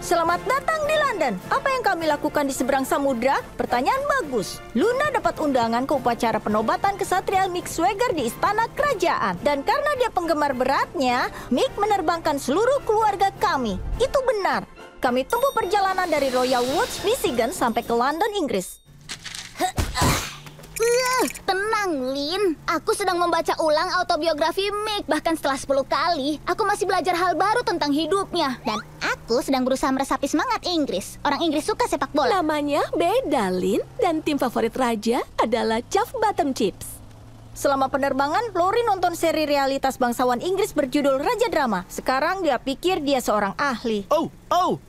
Selamat datang di London. Apa yang kami lakukan di seberang samudra? Pertanyaan bagus. Luna dapat undangan ke upacara penobatan kesatria Mick Swagger di Istana Kerajaan. Dan karena dia penggemar beratnya, Mick menerbangkan seluruh keluarga kami. Itu benar. Kami tempuh perjalanan dari Royal Woods, Michigan sampai ke London, Inggris. Tenang, Lin. Aku sedang membaca ulang autobiografi Mick. Bahkan setelah 10 kali, aku masih belajar hal baru tentang hidupnya. Dan aku sedang berusaha meresapi semangat Inggris. Orang Inggris suka sepak bola. Namanya beda, Lin. Dan tim favorit Raja adalah Chuff Bottom Chips. Selama penerbangan, Lori nonton seri realitas bangsawan Inggris berjudul Raja Drama. Sekarang dia pikir dia seorang ahli. Oh,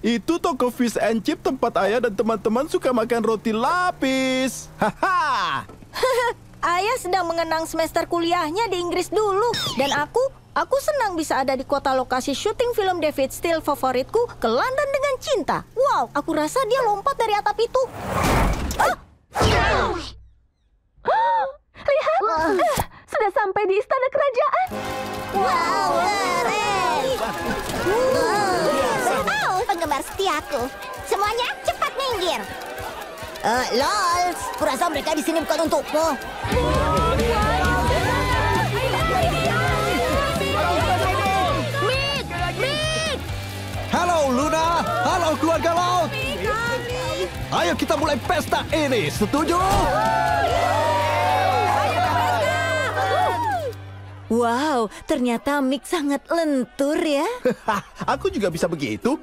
itu toko fish and chip tempat ayah dan teman-teman suka makan roti lapis. Haha. Ayah sedang mengenang semester kuliahnya di Inggris dulu. Dan aku senang bisa ada di kota lokasi syuting film David Steele favoritku, ke London dengan cinta. Wow, aku rasa dia lompat dari atap itu. Lihat, sudah sampai di Istana Kerajaan. Wow, keren. Penggemar setiaku. Semuanya cepat minggir. Lols, kurasa mereka di sini bukan untukmu. Mick! Halo Luna, halo keluarga laut. Ayo kita mulai pesta ini, setuju? Wow, ternyata Mick sangat lentur ya. Aku juga bisa begitu.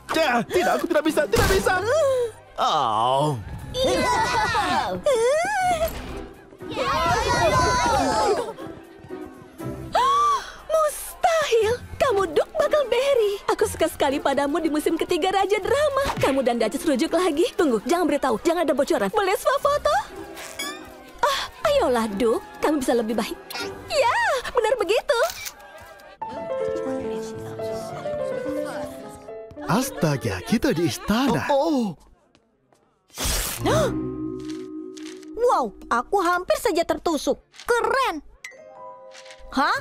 Tidak, aku tidak bisa. Oh. Mustahil, kamu Duke Buckleberry. Aku suka sekali padamu di musim ketiga Raja Drama. Kamu dan Duchess rujuk lagi. Tunggu, jangan beritahu, jangan ada bocoran. Boleh swafoto? Ayolah Duke, kamu bisa lebih baik. Ya, benar begitu. Astaga, kita di istana. Wow, aku hampir saja tertusuk. Keren. Hah?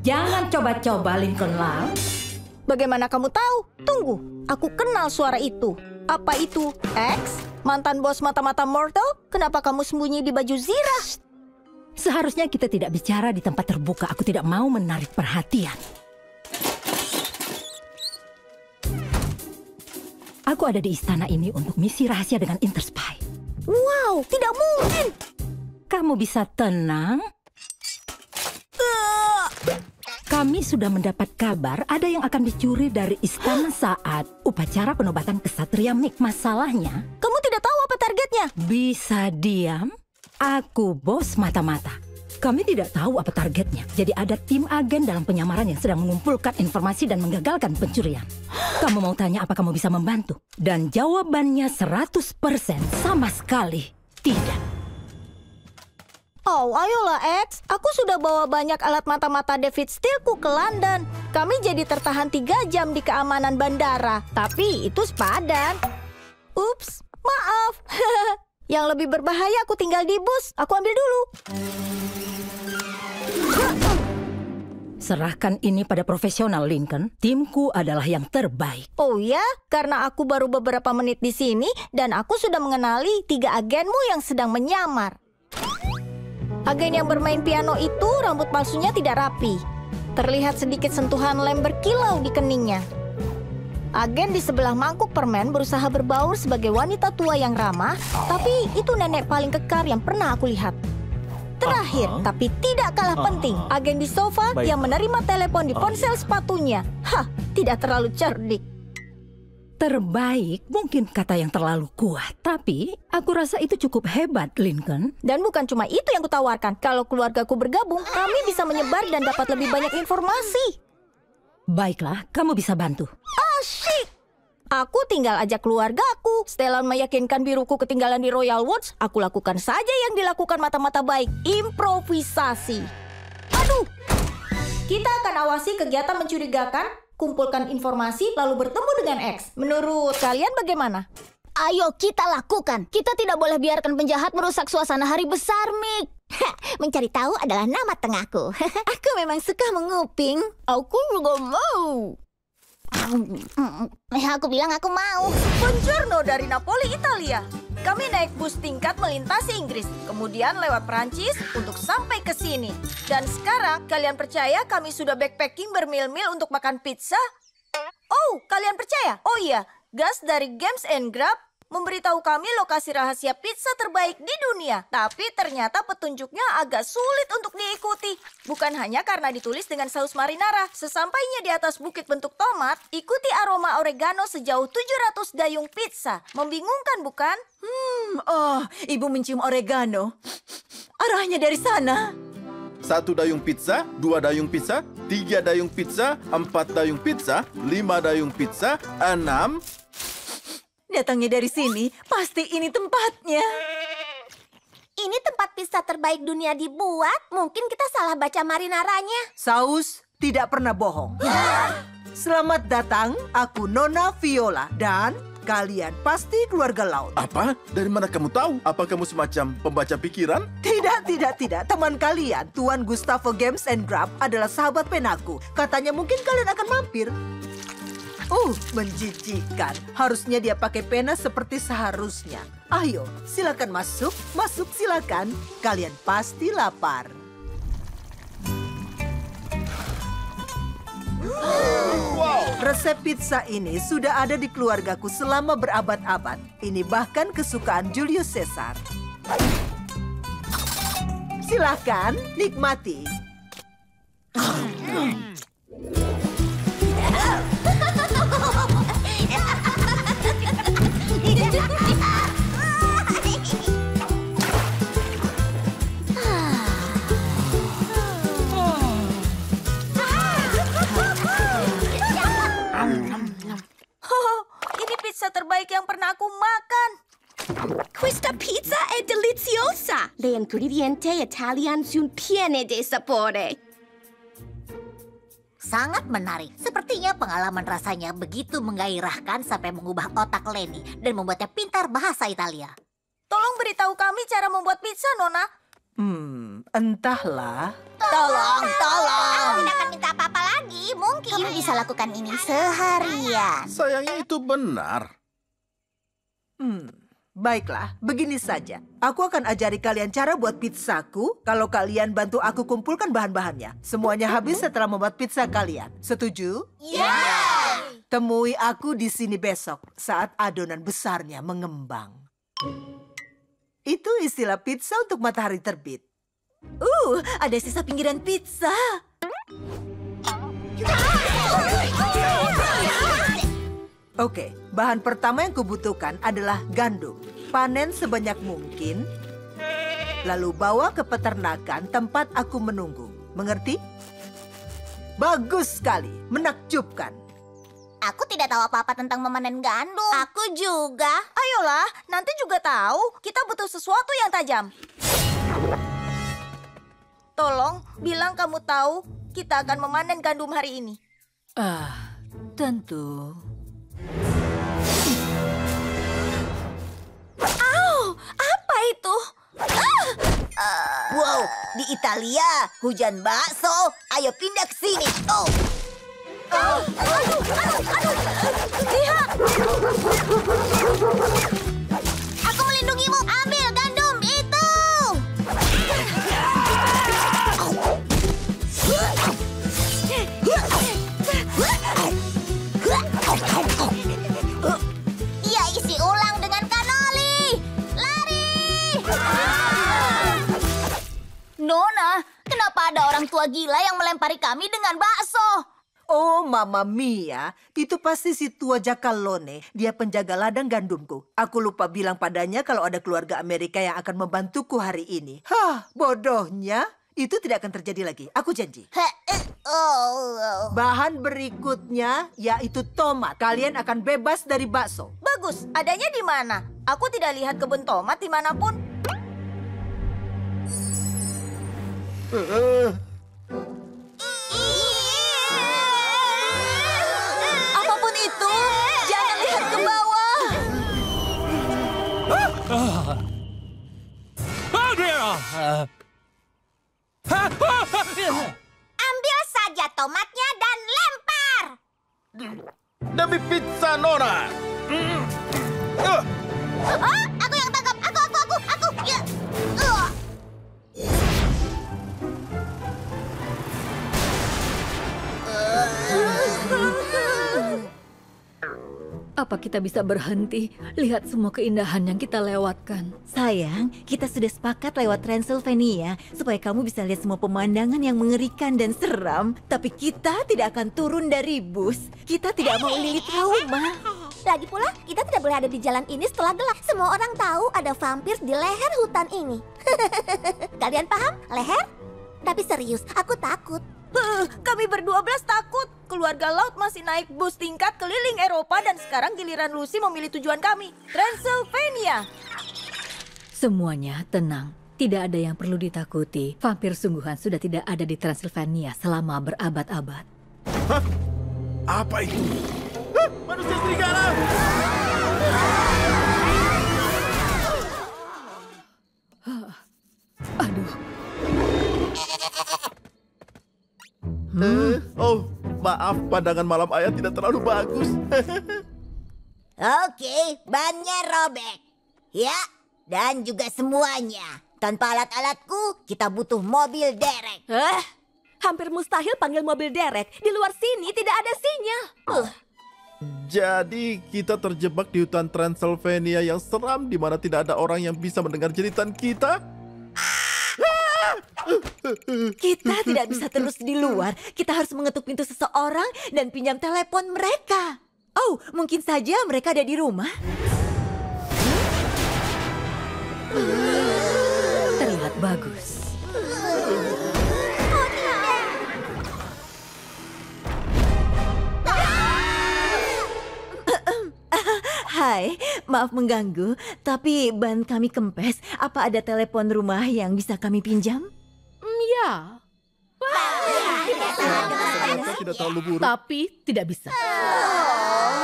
Jangan coba-coba, Lincoln Lang. Bagaimana kamu tahu? Tunggu, aku kenal suara itu. Apa itu X? Mantan bos mata-mata mortal? Kenapa kamu sembunyi di baju zirah? Seharusnya kita tidak bicara di tempat terbuka. Aku tidak mau menarik perhatian. Aku ada di istana ini untuk misi rahasia dengan Interspy. Wow, tidak mungkin. Kamu bisa tenang? Kami sudah mendapat kabar ada yang akan dicuri dari istana saat upacara penobatan kesatria Mick. Masalahnya, Kamu tidak tahu apa targetnya? bisa diam? Aku bos mata-mata. Kami tidak tahu apa targetnya. Jadi ada tim agen dalam penyamaran yang sedang mengumpulkan informasi dan menggagalkan pencurian. Kamu mau tanya apa kamu bisa membantu? Dan jawabannya 100% sama sekali tidak. Oh, ayolah X. Aku sudah bawa banyak alat mata-mata David Steeleku ke London. Kami jadi tertahan 3 jam di keamanan bandara. Tapi itu sepadan. Ups, maaf. Yang lebih berbahaya aku tinggal di bus. Aku ambil dulu. Serahkan ini pada profesional, Lincoln. Timku adalah yang terbaik. Oh ya, karena aku baru beberapa menit di sini dan aku sudah mengenali 3 agenmu yang sedang menyamar. Agen yang bermain piano itu rambut palsunya tidak rapi. Terlihat sedikit sentuhan lem berkilau di keningnya. Agen di sebelah mangkuk permen berusaha berbaur sebagai wanita tua yang ramah, tapi itu nenek paling kekar yang pernah aku lihat. Terakhir, tapi tidak kalah penting, agen di sofa yang menerima telepon di ponsel sepatunya. Hah, tidak terlalu cerdik. Terbaik mungkin kata yang terlalu kuat. Tapi aku rasa itu cukup hebat, Lincoln. Dan bukan cuma itu yang kutawarkan. Kalau keluargaku bergabung, kami bisa menyebar dan dapat lebih banyak informasi. Baiklah, kamu bisa bantu. Asyik! Aku tinggal ajak keluargaku. Setelan meyakinkan biruku ketinggalan di Royal Woods, aku lakukan saja yang dilakukan mata-mata baik. Improvisasi. Aduh! Kita akan awasi kegiatan mencurigakan, kumpulkan informasi, lalu bertemu dengan X. Menurut kalian bagaimana? Ayo kita lakukan. Kita tidak boleh biarkan penjahat merusak suasana hari besar, Mick. Mencari tahu adalah nama tengahku. Aku memang suka menguping. Aku juga mau. Aku bilang aku mau. Buongiorno dari Napoli, Italia. Kami naik bus tingkat melintasi Inggris, kemudian lewat Prancis untuk sampai ke sini. Dan sekarang, kalian percaya kami sudah backpacking bermil-mil untuk makan pizza? Oh, kalian percaya? Oh iya, Gus dari Games and Grab memberitahu kami lokasi rahasia pizza terbaik di dunia. Tapi ternyata petunjuknya agak sulit untuk diikuti. Bukan hanya karena ditulis dengan saus marinara. Sesampainya di atas bukit bentuk tomat, ikuti aroma oregano sejauh 700 dayung pizza. Membingungkan, bukan? Oh, ibu mencium oregano. Arahnya dari sana. 1 dayung pizza, 2 dayung pizza, 3 dayung pizza, 4 dayung pizza, 5 dayung pizza, 6... Datangnya dari sini, pasti ini tempatnya. Ini tempat pizza terbaik dunia dibuat. Mungkin kita salah baca marinaranya. Saus tidak pernah bohong. Selamat datang, aku Nona Viola. Dan kalian pasti keluarga laut. Apa? Dari mana kamu tahu? Apa kamu semacam pembaca pikiran? Tidak. Teman kalian, Tuan Gustavo Games and Grab adalah sahabat penaku. Katanya mungkin kalian akan mampir. Menjijikkan. Harusnya dia pakai pena seperti seharusnya. Ayo, silakan masuk. Masuk silakan. Kalian pasti lapar. Resep pizza ini sudah ada di keluargaku selama berabad-abad. Ini bahkan kesukaan Julius Caesar. Silakan, nikmati. Ini pizza terbaik yang pernah aku makan. Questa pizza è deliziosa. Le ingredienti Italian sono piene di sapore. Sangat menarik. Sepertinya pengalaman rasanya begitu menggairahkan sampai mengubah otak Lenny dan membuatnya pintar bahasa Italia. Tolong beritahu kami cara membuat pizza, Nona. Entahlah. Tolong. Aku tidak akan minta apa-apa lagi. Mungkin kamu bisa lakukan ini seharian. Sayangnya itu benar. Baiklah, begini saja. Aku akan ajari kalian cara buat pizzaku kalau kalian bantu aku kumpulkan bahan-bahannya. Semuanya habis setelah membuat pizza kalian. Setuju? Temui aku di sini besok saat adonan besarnya mengembang. Itu istilah pizza untuk matahari terbit. Ada sisa pinggiran pizza. Oke, bahan pertama yang kubutuhkan adalah gandum. Panen sebanyak mungkin, lalu bawa ke peternakan tempat aku menunggu. Mengerti? Bagus sekali, menakjubkan. Aku tidak tahu apa-apa tentang memanen gandum. Aku juga. Ayolah, nanti juga tahu. Kita butuh sesuatu yang tajam. Tolong, bilang kamu tahu kita akan memanen gandum hari ini. Tentu. Apa itu? Wow, di Italia hujan bakso. Ayo pindah ke sini. Lihat! Aku melindungimu. Ambil gandum itu. Dia isi ulang dengan kanoli. Lari! Nona, kenapa ada orang tua gila yang melempari kami dengan bakso? Oh, Mama Mia, itu pasti si tua Giacalone. Dia penjaga ladang gandumku. Aku lupa bilang padanya kalau ada keluarga Amerika yang akan membantuku hari ini. Bodohnya. Itu tidak akan terjadi lagi, aku janji. Bahan berikutnya yaitu tomat. Kalian akan bebas dari bakso. Bagus, adanya di mana? Aku tidak lihat kebun tomat dimanapun. Apapun itu, jangan lihat ke bawah. lihat tomatnya dan lempar. Demi pizza Nona. Oh, aku yang tangkap. Aku. Ya. Apa kita bisa berhenti lihat semua keindahan yang kita lewatkan? Sayang, kita sudah sepakat lewat Transylvania supaya kamu bisa lihat semua pemandangan yang mengerikan dan seram. Tapi kita tidak akan turun dari bus. Kita tidak mau Lily trauma. Lagi pula, kita tidak boleh ada di jalan ini setelah gelap. Semua orang tahu ada vampir di leher hutan ini. Kalian paham? Leher? Tapi serius, aku takut. Kami berdua takut. Keluarga Laut masih naik bus tingkat keliling Eropa dan sekarang giliran Lucy memilih tujuan kami, Transylvania. Semuanya tenang. Tidak ada yang perlu ditakuti. Vampir sungguhan sudah tidak ada di Transylvania selama berabad-abad. Hah? Apa itu? Hah? Manusia serigala! Aduh. Oh, maaf, pandangan malam ayah tidak terlalu bagus. Oke, bannya robek. Ya, dan juga semuanya. Tanpa alat-alatku, kita butuh mobil derek. Hampir mustahil panggil mobil derek. Di luar sini tidak ada sinyal. Jadi kita terjebak di hutan Transylvania yang seram di mana tidak ada orang yang bisa mendengar jeritan kita. Kita tidak bisa terus di luar. Kita harus mengetuk pintu seseorang dan pinjam telepon mereka. Oh, mungkin saja mereka ada di rumah. Terlihat bagus. Hai, maaf mengganggu, tapi ban kami kempes. Apa ada telepon rumah yang bisa kami pinjam? Ya, Tidak terlalu buruk. Tapi tidak bisa.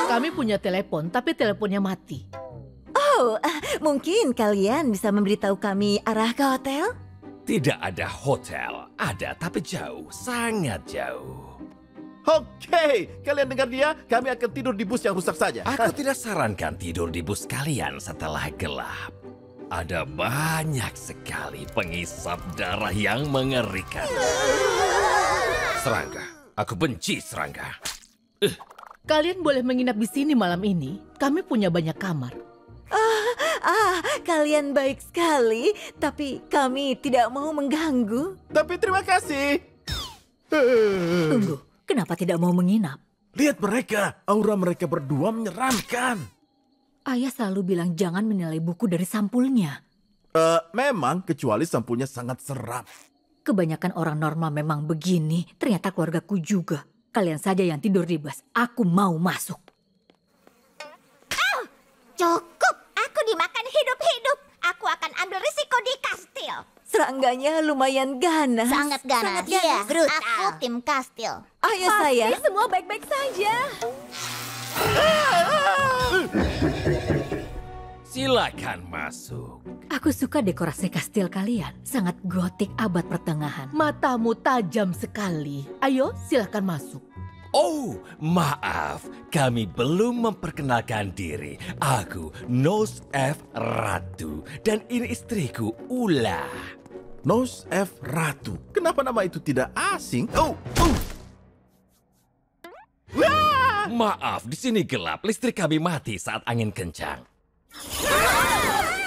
Kami punya telepon, tapi teleponnya mati. Oh, mungkin kalian bisa memberitahu kami arah ke hotel? Tidak ada hotel. Ada, tapi jauh. Sangat jauh. Oke, kalian dengar dia? Kami akan tidur di bus yang rusak saja. Aku tidak sarankan tidur di bus kalian setelah gelap. Ada banyak sekali pengisap darah yang mengerikan. Serangga. Aku benci serangga. Kalian boleh menginap di sini malam ini. Kami punya banyak kamar. Kalian baik sekali, tapi kami tidak mau mengganggu. Tapi terima kasih. Tunggu, kenapa tidak mau menginap? Lihat mereka, aura mereka berdua menyeramkan. Ayah selalu bilang jangan menilai buku dari sampulnya. Memang, kecuali sampulnya sangat seram. Kebanyakan orang normal memang begini. Ternyata keluargaku juga. Kalian saja yang tidur di bus. Aku mau masuk. Cukup, aku dimakan hidup-hidup. Aku akan ambil risiko di kastil. Serangganya lumayan ganas. Sangat ganas. Iya, aku tim kastil. Ayo sayang. semua baik-baik saja. Silakan masuk. Aku suka dekorasi kastil kalian. Sangat gotik abad pertengahan. Matamu tajam sekali. Ayo, silakan masuk. Oh, maaf. Kami belum memperkenalkan diri. Aku Nose F. Ratu. Dan ini istriku, Ula. Nose F. Ratu. Kenapa nama itu tidak asing? Maaf, di sini gelap. Listrik kami mati saat angin kencang.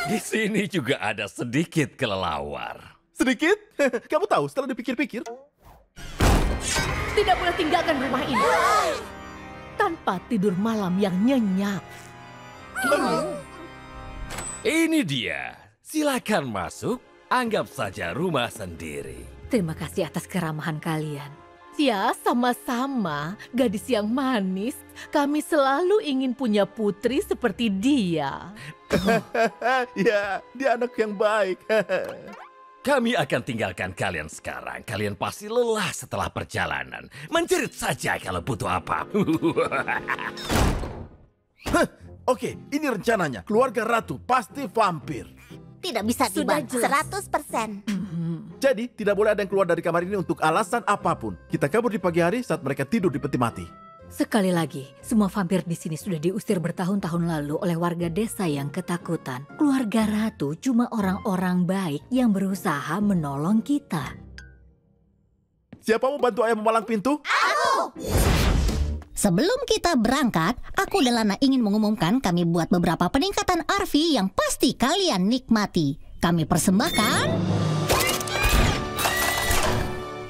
Di sini juga ada sedikit kelelawar. Sedikit? Kamu tahu setelah dipikir-pikir? Tidak boleh tinggalkan rumah ini tanpa tidur malam yang nyenyak. Ini dia. Silakan masuk. Anggap saja rumah sendiri. Terima kasih atas keramahan kalian. Ya, sama-sama. Gadis yang manis. Kami selalu ingin punya putri seperti dia. Ya, dia anak yang baik. Kami akan tinggalkan kalian sekarang. Kalian pasti lelah setelah perjalanan. Menjerit saja kalau butuh apa. Oke, ini rencananya. Keluarga Ratu pasti vampir. Tidak bisa dibahas 100%. Jadi, tidak boleh ada yang keluar dari kamar ini untuk alasan apapun. Kita kabur di pagi hari saat mereka tidur di peti mati. Sekali lagi, semua vampir di sini sudah diusir bertahun-tahun lalu oleh warga desa yang ketakutan. Keluarga Ratu cuma orang-orang baik yang berusaha menolong kita. Siapa mau bantu ayah memalang pintu? Aku! Sebelum kita berangkat, aku dan Lana ingin mengumumkan kami buat beberapa peningkatan RV yang pasti kalian nikmati. Kami persembahkan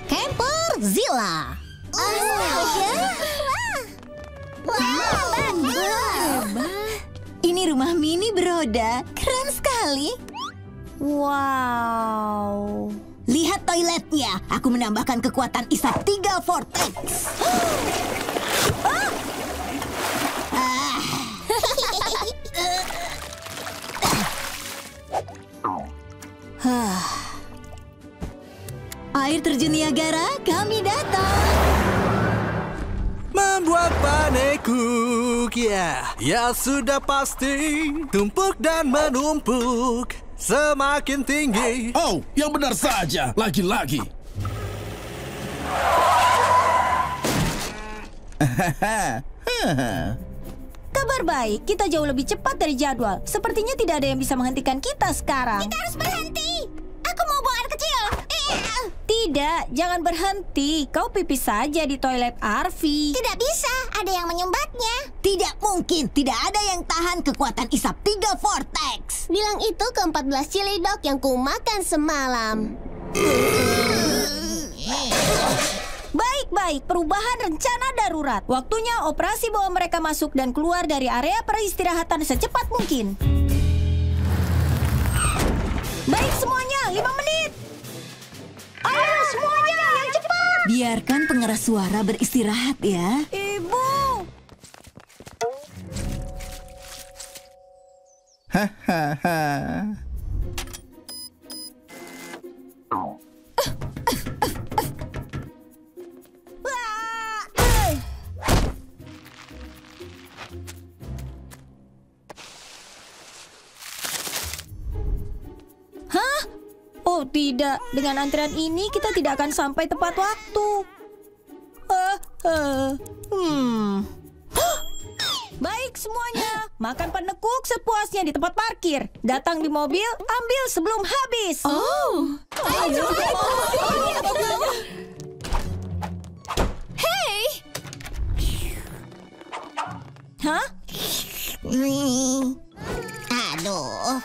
Camper Zilla. Ini rumah mini beroda. Keren sekali. Wow. Lihat toiletnya. Aku menambahkan kekuatan isap 3 vortex. Air terjun Niagara, kami datang. Membuat panikuk, ya sudah pasti. Tumpuk dan menumpuk, semakin tinggi. Oh, yang benar saja, lagi-lagi. Kabar baik, kita jauh lebih cepat dari jadwal. Sepertinya tidak ada yang bisa menghentikan kita sekarang. Kita harus berhenti. Aku mau buang air kecil. Tidak, jangan berhenti. Kau pipis saja di toilet RV. Tidak bisa, ada yang menyumbatnya. Tidak mungkin, tidak ada yang tahan kekuatan isap 3 vortex. Bilang itu ke 14 cilidok yang kumakan semalam. Baik-baik, perubahan rencana darurat. Waktunya operasi bawa mereka masuk dan keluar dari area peristirahatan secepat mungkin. Baik semuanya, 5 menit. Ayo semuanya, yang cepat. Biarkan pengeras suara beristirahat ya. Ibu. Hah? Oh tidak, dengan antrian ini kita tidak akan sampai tepat waktu. Baik semuanya, makan penekuk sepuasnya di tempat parkir. Datang di mobil, ambil sebelum habis. Oh. Hey! Hah? Aduh.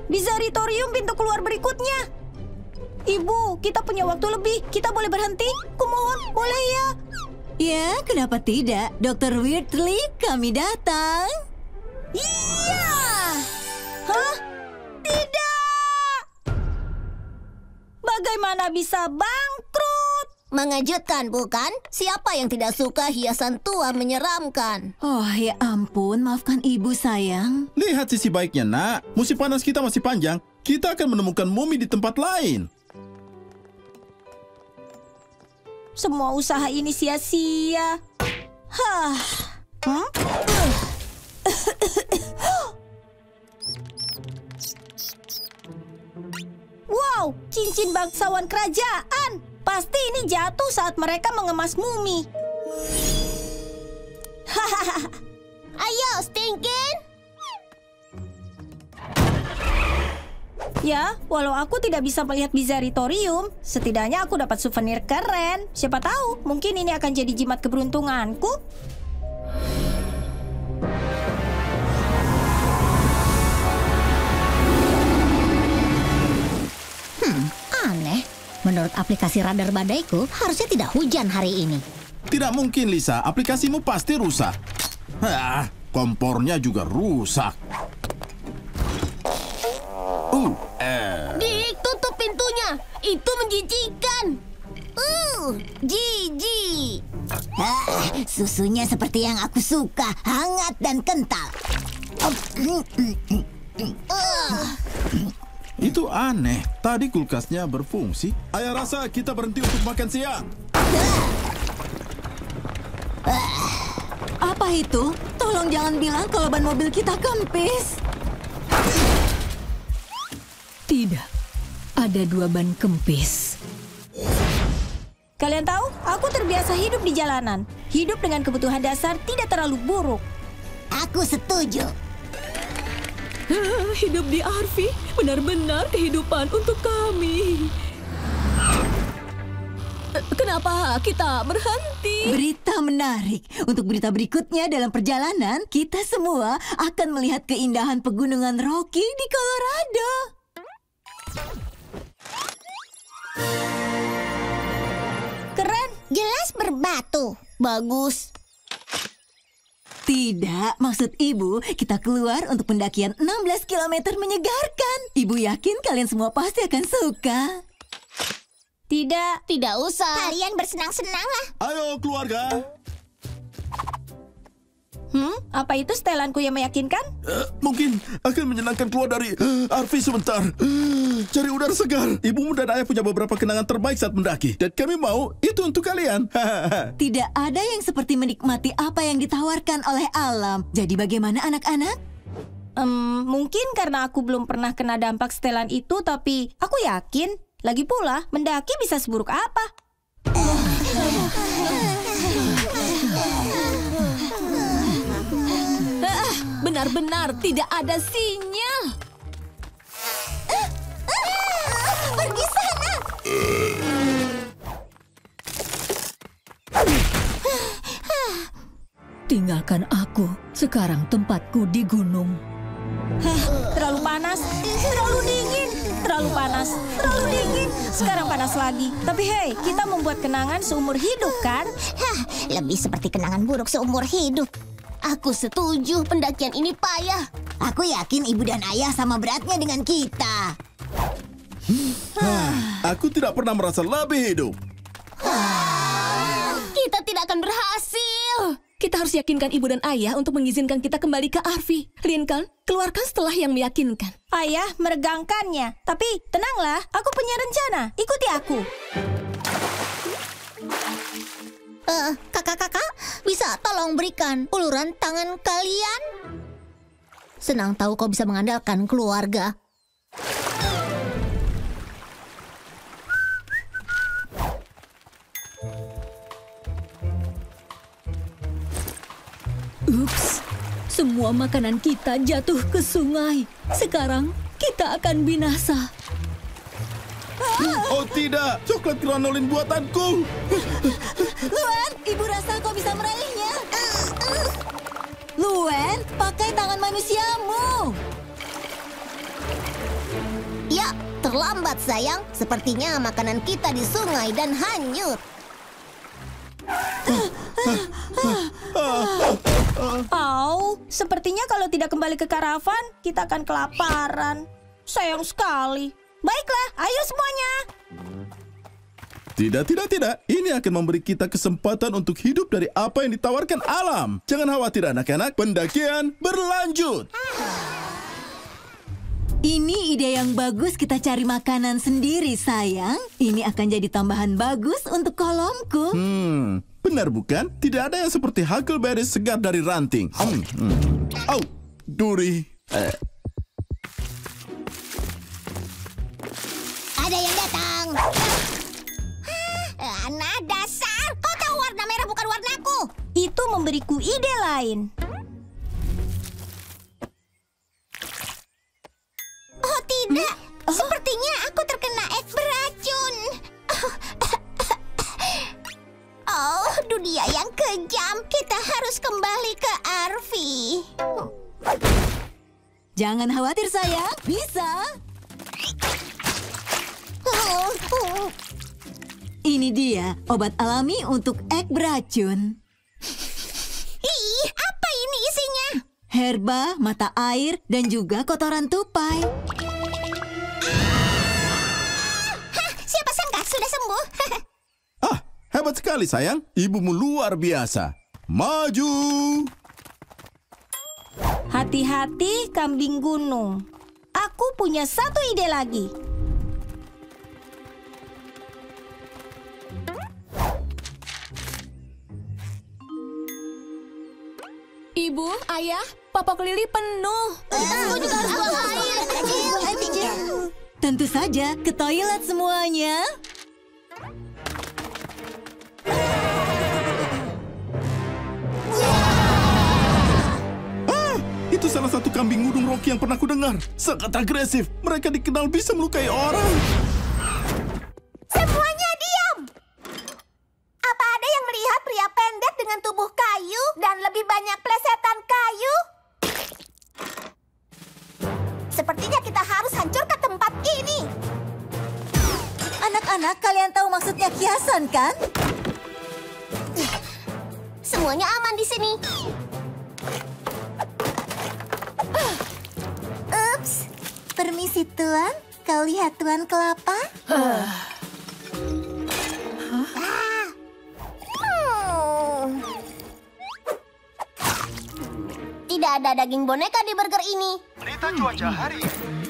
Bizaritorium pintu keluar berikutnya. Ibu, kita punya waktu lebih. Kita boleh berhenti? Kumohon, boleh ya? Ya, kenapa tidak? Dr. Weirdly, kami datang. Iya! Hah? Tidak! Bagaimana bisa bangkrut? Mengejutkan, bukan? Siapa yang tidak suka hiasan tua menyeramkan? Oh, ya ampun, maafkan ibu sayang. Lihat sisi baiknya, nak. Musim panas kita masih panjang. Kita akan menemukan mumi di tempat lain. Semua usaha ini sia-sia. Hah? Wow, cincin bangsawan kerajaan. Pasti ini jatuh saat mereka mengemas mumi. Ayo, Stinkin! Ya, walau aku tidak bisa melihat Bizaritorium, setidaknya aku dapat souvenir keren. Siapa tahu, mungkin ini akan jadi jimat keberuntunganku. Aneh. Menurut aplikasi radar badaiku, harusnya tidak hujan hari ini. Tidak mungkin, Lisa. Aplikasimu pasti rusak. Kompornya juga rusak. Dik, tutup pintunya. Itu menjijikan. Jijik. Susunya seperti yang aku suka, hangat dan kental. Itu aneh. Tadi kulkasnya berfungsi. Ayah rasa kita berhenti untuk makan siang. Apa itu? Tolong jangan bilang kalau ban mobil kita kempis. Tidak, ada 2 ban kempis. Kalian tahu, aku terbiasa hidup di jalanan. Hidup dengan kebutuhan dasar tidak terlalu buruk. Aku setuju. Hidup di RV benar-benar kehidupan untuk kami. Kenapa kita berhenti? Berita menarik. Untuk berita berikutnya dalam perjalanan, kita semua akan melihat keindahan pegunungan Rocky di Colorado. Keren. Jelas berbatu. Bagus. Tidak, maksud Ibu, kita keluar untuk pendakian 16 km menyegarkan. Ibu yakin kalian semua pasti akan suka. Tidak usah. Kalian bersenang-senanglah. Ayo keluarga. Apa itu setelanku yang meyakinkan? Mungkin akan menyenangkan keluar dari RV sebentar. Cari udara segar. Ibumu dan ayah punya beberapa kenangan terbaik saat mendaki. Dan kami mau itu untuk kalian. Tidak ada yang seperti menikmati apa yang ditawarkan oleh alam. Jadi bagaimana anak-anak? Mungkin karena aku belum pernah kena dampak setelan itu, tapi aku yakin. Lagi pula, mendaki bisa seburuk apa? Benar-benar tidak ada sinyal. Pergi sana. Tinggalkan aku. Sekarang tempatku di gunung. Terlalu panas, terlalu dingin, terlalu panas, terlalu dingin. Sekarang panas lagi. Tapi hei, kita membuat kenangan seumur hidup kan? Lebih seperti kenangan buruk seumur hidup. Aku setuju, pendakian ini payah. Aku yakin ibu dan ayah sama beratnya dengan kita. Aku tidak pernah merasa lebih hidup. Kita tidak akan berhasil. Kita harus yakinkan ibu dan ayah untuk mengizinkan kita kembali ke RV. Lincoln, keluarkan setelah yang meyakinkan. Ayah meregangkannya. Tapi tenanglah, aku punya rencana. Ikuti aku. Kakak-kakak, bisa tolong berikan uluran tangan kalian? Senang tahu kau bisa mengandalkan keluarga. Ups, semua makanan kita jatuh ke sungai. Sekarang kita akan binasa. Oh tidak, coklat granulin buatanku. Luen, ibu rasa kau bisa meraihnya. Luen, pakai tangan manusiamu. Ya, terlambat sayang. Sepertinya makanan kita di sungai dan hanyut. Sepertinya kalau tidak kembali ke karavan, kita akan kelaparan. Sayang sekali. Baiklah, ayo semuanya. Tidak. Ini akan memberi kita kesempatan untuk hidup dari apa yang ditawarkan alam. Jangan khawatir anak-anak, pendakian berlanjut. Ini ide yang bagus, kita cari makanan sendiri, sayang. Ini akan jadi tambahan bagus untuk kolomku. Benar bukan? Tidak ada yang seperti huckleberry segar dari ranting. Duri. Ada yang datang. Nah, dasar. Kau tahu warna merah bukan warnaku. Itu memberiku ide lain. Oh, tidak. Sepertinya aku terkena ek beracun. Oh, dunia yang kejam. Kita harus kembali ke RV. Jangan khawatir, sayang. Bisa. Ini dia, obat alami untuk ek beracun. Ih, apa ini isinya? Herba, mata air, dan juga kotoran tupai. Siapa sangka sudah sembuh? Hebat sekali sayang. Ibumu luar biasa. Maju. Hati-hati kambing gunung. Aku punya satu ide lagi. Ibu, Ayah, popok Lili penuh. Aku juga harus buang air. Tentu saja, ke toilet semuanya. Itu salah satu kambing ngudung Rocky yang pernah kudengar. Sangat agresif. Mereka dikenal bisa melukai orang. Semuanya diam! Apa ada yang melihat pria pendek dengan tubuh kayu dan lebih banyak plesetan kayu? Sepertinya kita harus hancurkan tempat ini. Anak-anak, kalian tahu maksudnya kiasan, kan? Semuanya aman di sini. Ups, permisi Tuan. Kau lihat Tuan Kelapa? Tidak ada daging boneka di burger ini. Berita cuaca hari ini.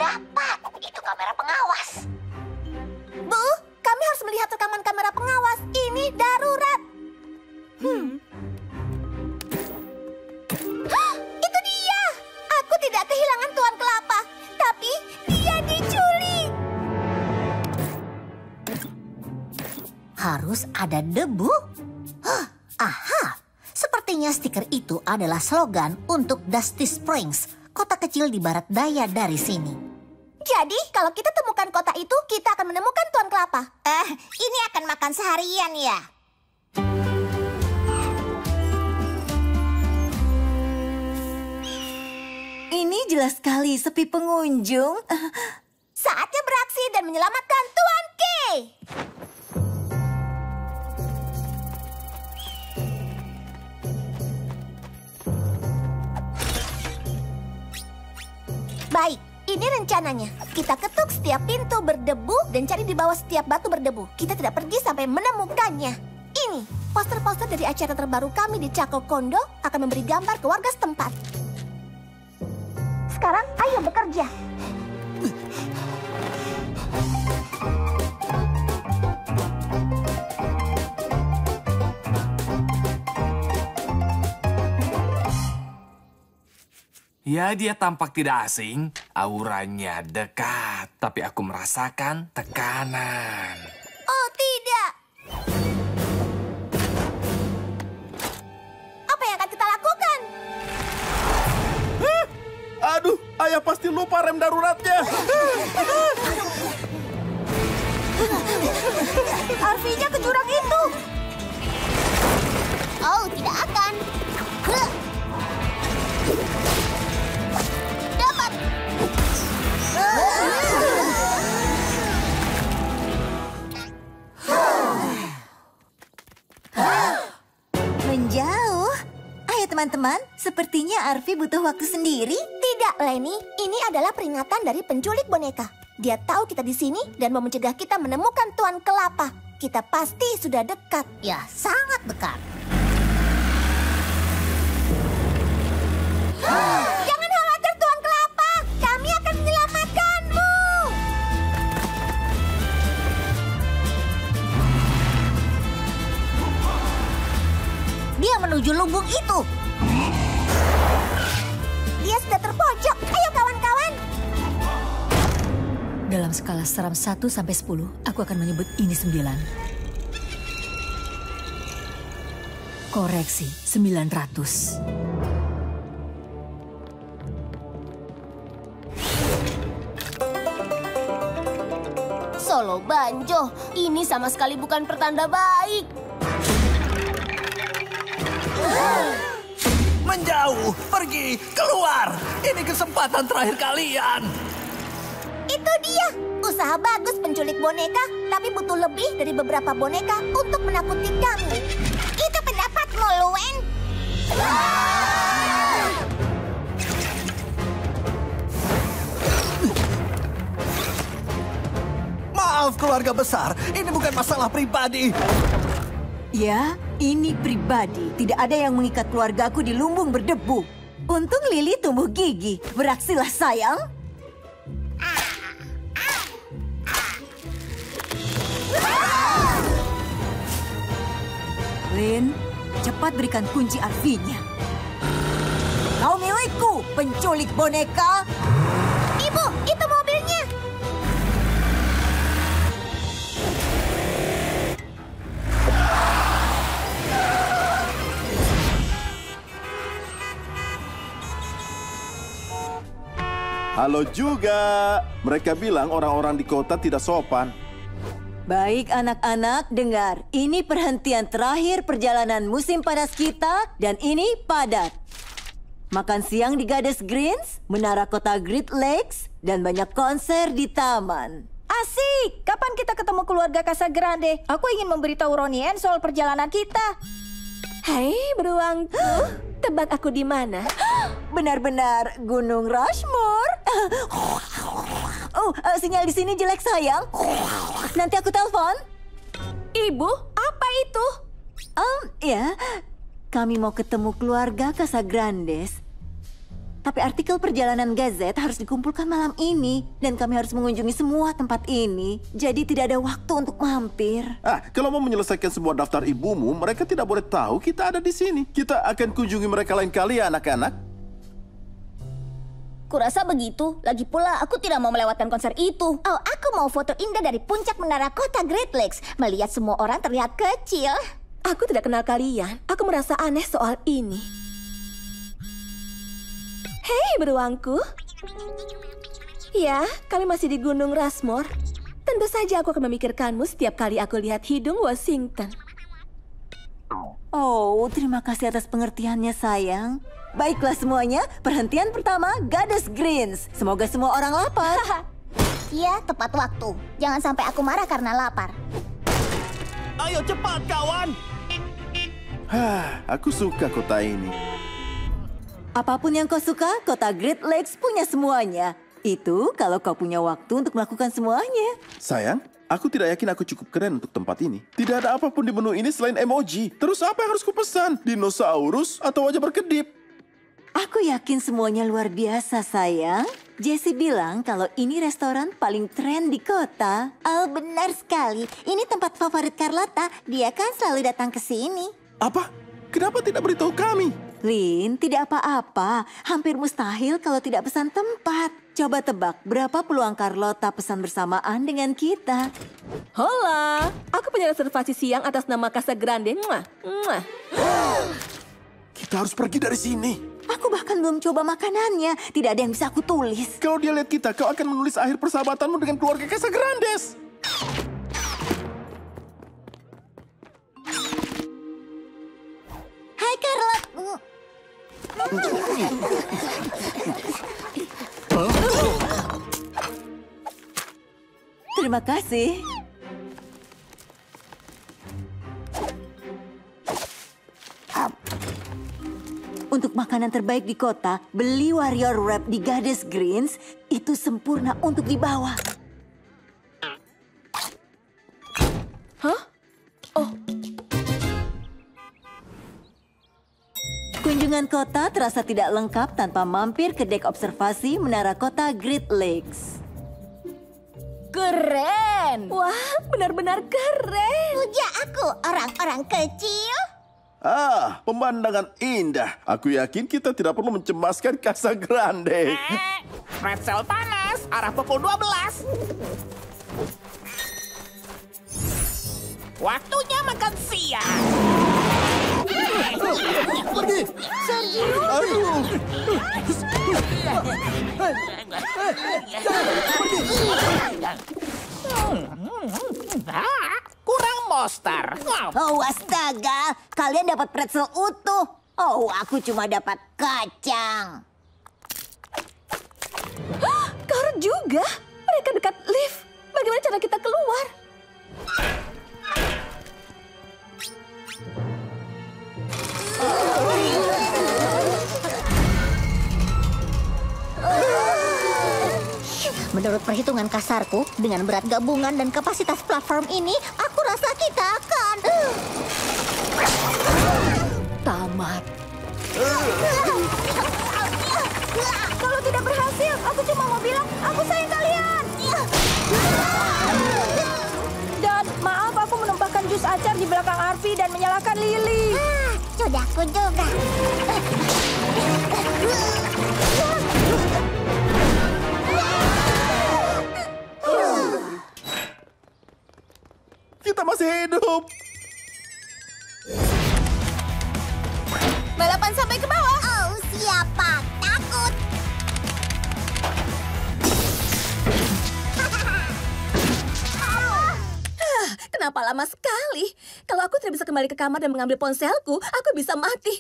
Dapat, itu kamera pengawas. Bu, kami harus melihat rekaman kamera pengawas. Ini darurat. Itu dia. Aku tidak kehilangan Tuan Kelapa, tapi dia diculik. Harus ada debu? Aha, sepertinya stiker itu adalah slogan untuk Dusty Springs, kota kecil di barat daya dari sini. Jadi, kalau kita temukan kota itu, kita akan menemukan Tuan Kelapa. Ini akan makan seharian ya? Ini jelas sekali sepi pengunjung. Saatnya beraksi dan menyelamatkan Tuan K. Baik, ini rencananya. Kita ketuk setiap pintu berdebu dan cari di bawah setiap batu berdebu. Kita tidak pergi sampai menemukannya. Ini, poster-poster dari acara terbaru kami di Cako Kondo akan memberi gambar ke warga setempat. Sekarang, ayo bekerja. Ya, dia tampak tidak asing. Auranya dekat, tapi aku merasakan tekanan. Oh, tidak. Apa yang akan kita lakukan? Aduh, ayah pasti lupa rem daruratnya. Arvinya ke jurang itu. Oh, tidak akan. Dapat. Menjauh. Ayo teman-teman, sepertinya Arvi butuh waktu sendiri. Tidak, Lenny. Ini adalah peringatan dari penculik boneka. Dia tahu kita di sini dan mau mencegah kita menemukan Tuan Kelapa. Kita pasti sudah dekat. Ya, sangat dekat. Jangan khawatir, Tuan Kelapa. Kami akan menyelamatkanmu. Dia menuju lumbung itu. Dia sudah terpojok. Ayo kawan-kawan. Dalam skala seram 1 sampai 10, aku akan menyebut ini 9. Koreksi, 900. Solo Banjo, ini sama sekali bukan pertanda baik. Menjauh, pergi, keluar. Ini kesempatan terakhir kalian. Itu dia. Usaha bagus penculik boneka, tapi butuh lebih dari beberapa boneka untuk menakuti kami. Itu pendapatmu, Luen. Maaf keluarga besar, ini bukan masalah pribadi. Ya, ini pribadi. Tidak ada yang mengikat keluargaku di lumbung berdebu. Untung Lili tumbuh gigi. Beraksilah sayang. Lin, Cepat berikan kunci Arfi-nya. Kau milikku, penculik boneka. Ibu, itu mobilnya. Halo juga. Mereka bilang orang-orang di kota tidak sopan. Baik anak-anak, dengar. Ini perhentian terakhir perjalanan musim panas kita dan ini padat. Makan siang di Goddess Greens, menara kota Great Lakes, dan banyak konser di taman. Asik! Kapan kita ketemu keluarga Casagrande? Aku ingin memberitahu Ronien soal perjalanan kita. Hai, beruangku. Tebak aku di mana? Benar-benar Gunung Rushmore. Sinyal di sini jelek sayang. Nanti aku telepon. Ibu, apa itu? Ya, kami mau ketemu keluarga Casagrandes. Tapi artikel perjalanan Gazette harus dikumpulkan malam ini. Dan kami harus mengunjungi semua tempat ini. Jadi tidak ada waktu untuk mampir. Kalau mau menyelesaikan semua daftar ibumu, mereka tidak boleh tahu kita ada di sini. Kita akan kunjungi mereka lain kali ya, anak-anak. Kurasa begitu. Lagi pula aku tidak mau melewatkan konser itu. Oh, aku mau foto indah dari puncak menara kota Great Lakes. Melihat semua orang terlihat kecil. Aku tidak kenal kalian. Aku merasa aneh soal ini. Hei, beruangku. Ya, kami masih di Gunung Rushmore. Tentu saja aku akan memikirkanmu setiap kali aku lihat hidung Washington. Oh, terima kasih atas pengertiannya, sayang. Baiklah semuanya, perhentian pertama, Goddess Greens. Semoga semua orang lapar. Ya, tepat waktu. Jangan sampai aku marah karena lapar. Ayo cepat, kawan. Aku suka kota ini. Apapun yang kau suka, kota Great Lakes punya semuanya. Itu kalau kau punya waktu untuk melakukan semuanya. Sayang, aku tidak yakin aku cukup keren untuk tempat ini. Tidak ada apapun di menu ini selain emoji. Terus apa yang harus kupesan? Dinosaurus atau wajah berkedip? Aku yakin semuanya luar biasa, sayang. Jessie bilang kalau ini restoran paling tren di kota. Oh, benar sekali. Ini tempat favorit Carlotta. Dia kan selalu datang ke sini. Apa? Kenapa tidak beritahu kami? Lin, tidak apa-apa. Hampir mustahil kalau tidak pesan tempat. Coba tebak berapa peluang Carlotta pesan bersamaan dengan kita. Hola, aku punya reservasi siang atas nama Casagrande. Kita harus pergi dari sini. Aku bahkan belum coba makanannya. Tidak ada yang bisa aku tulis. Kalau dia lihat kita, kau akan menulis akhir persahabatanmu dengan keluarga Casagrandes. Hai, Carlotta. Terima kasih. Untuk makanan terbaik di kota, beli Warrior Wrap di Goddess Greens itu sempurna untuk dibawa. Hah? Oh. Kunjungan kota terasa tidak lengkap tanpa mampir ke dek observasi menara kota Great Lakes. Keren! Wah, benar-benar keren. Puja aku, orang-orang kecil. Pemandangan indah. Aku yakin kita tidak perlu mencemaskan Casagrande. Pretzel panas, arah pukul 12. Waktunya makan siang. Sergio. Aduh. Kurang monster. Oh, astaga. Kalian dapat pretzel utuh. Oh, aku cuma dapat kacang. Kar juga? Mereka dekat lift. Bagaimana cara kita keluar? Menurut perhitungan kasarku, dengan berat gabungan dan kapasitas platform ini, aku rasa kita akan... Tamat. Kalau tidak berhasil, aku cuma mau bilang, aku sayang kalian. Dan maaf, aku menumpahkan jus acar di belakang Arfi dan menyalahkan Lily. Kudaku juga. Kita masih hidup. Balapan sampai ke bawah. Oh, siapa takut? Kenapa lama sekali? Kalau aku tidak bisa kembali ke kamar dan mengambil ponselku, aku bisa mati.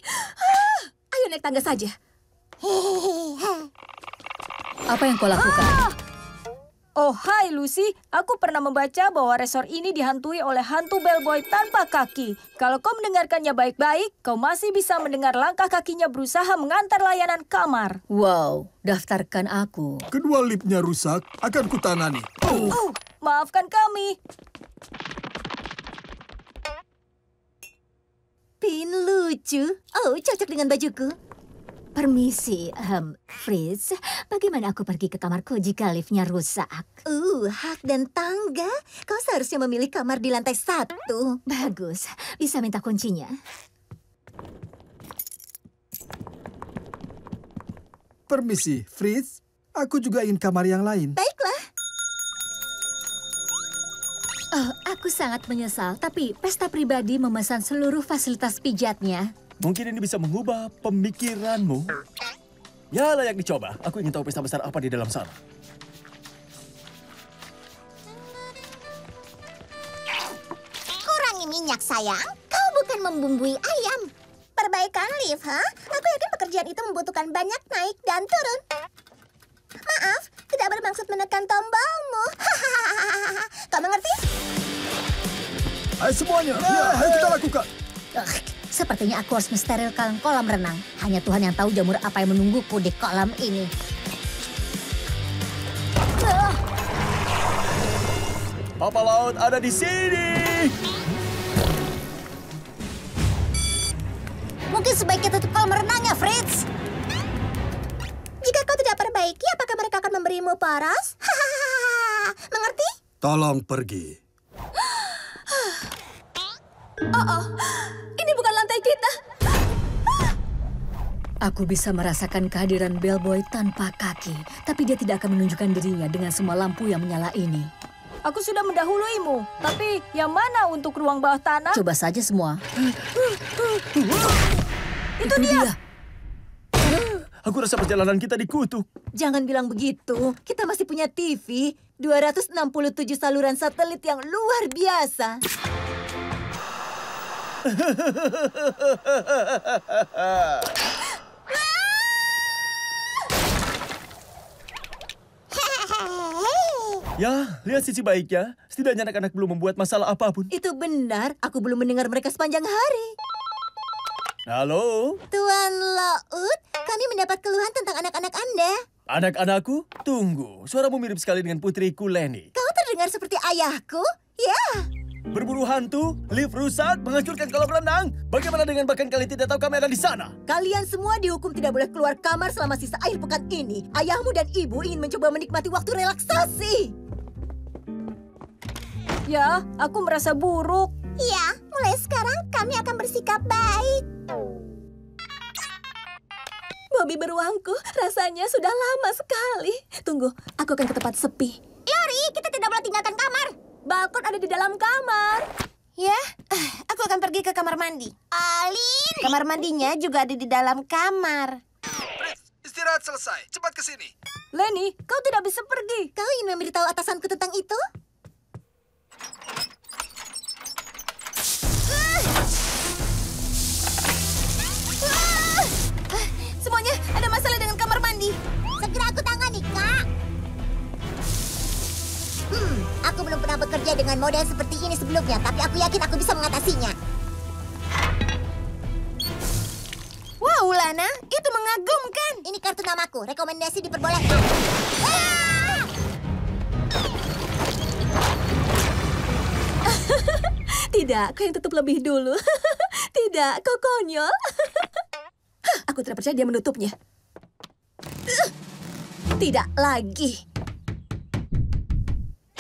Ayo naik tangga saja. Apa yang kau lakukan? Oh, hai Lucy. Aku pernah membaca bahwa resor ini dihantui oleh hantu bellboy tanpa kaki. Kalau kau mendengarkannya baik-baik, kau masih bisa mendengar langkah kakinya berusaha mengantar layanan kamar. Wow, daftarkan aku. Kedua liftnya rusak, akan kutangani. Oh, maafkan kami. Pin lucu. Oh, cocok dengan bajuku. Permisi, Fritz. Bagaimana aku pergi ke kamarku jika liftnya rusak? Hak dan tangga. Kau seharusnya memilih kamar di lantai 1. Bagus. Bisa minta kuncinya? Permisi, Fritz. Aku juga ingin kamar yang lain. Baiklah. Oh, aku sangat menyesal, tapi pesta pribadi memesan seluruh fasilitas pijatnya. Mungkin ini bisa mengubah pemikiranmu. Ya, layak dicoba. Aku ingin tahu pesta besar apa di dalam sana. Kurangi minyak, sayang. Kau bukan membumbui ayam. Perbaikan lift, ha? Aku yakin pekerjaan itu membutuhkan banyak naik dan turun. Maaf, tidak bermaksud menekan tombolmu. Kau mengerti? Hai semuanya, ya, ayo kita lakukan. Sepertinya aku harus mensterilkan kolam renang. Hanya Tuhan yang tahu jamur apa yang menungguku di kolam ini. Papa Laut ada di sini. Mungkin sebaiknya tutup kolam renangnya, Fritz. Jika kau tidak perbaiki, apakah mereka akan memberimu poros? Mengerti? Tolong pergi. Oh, ini bukan lantai kita. Aku bisa merasakan kehadiran bellboy tanpa kaki, tapi dia tidak akan menunjukkan dirinya dengan semua lampu yang menyala ini. Aku sudah mendahuluimu, tapi yang mana untuk ruang bawah tanah? Coba saja semua. Itu dia. Aku rasa perjalanan kita dikutuk. Jangan bilang begitu. Kita masih punya TV, 267 saluran satelit yang luar biasa. Ya, lihat sisi baiknya. Setidaknya anak-anak belum membuat masalah apapun. Itu benar. Aku belum mendengar mereka sepanjang hari. Halo? Tuan Laut, kami mendapat keluhan tentang anak-anak Anda. Anak-anakku, tunggu. Suaramu mirip sekali dengan putriku Lenny. Kau terdengar seperti ayahku? Ya. Berburu hantu, lift rusak, menghancurkan kolam renang. Bagaimana dengan bahkan kalian tidak tahu kami ada di sana? Kalian semua dihukum tidak boleh keluar kamar selama sisa akhir pekan ini. Ayahmu dan ibu ingin mencoba menikmati waktu relaksasi. Ya, aku merasa buruk. Ya, mulai sekarang kami akan bersikap baik. Mobil beruangku rasanya sudah lama sekali. Tunggu, aku akan ke tempat sepi. Lori, kita tidak boleh tinggalkan kamar. Balkon ada di dalam kamar. Ya, aku akan pergi ke kamar mandi. Alin! Kamar mandinya juga ada di dalam kamar. Fritz, istirahat selesai. Cepat ke sini. Lenny, kau tidak bisa pergi. Kau ingin memberitahu atasanku tentang itu? Semuanya ada masalah dengan kamar mandi. Segera aku tangani, Kak. Aku belum pernah bekerja dengan model seperti ini sebelumnya, tapi aku yakin aku bisa mengatasinya. Wow, Lana, itu mengagumkan. Ini kartu namaku, rekomendasi diperbolehkan. Tidak, kau yang tutup lebih dulu. Tidak, kau konyol. Aku tidak percaya dia menutupnya. Tidak lagi.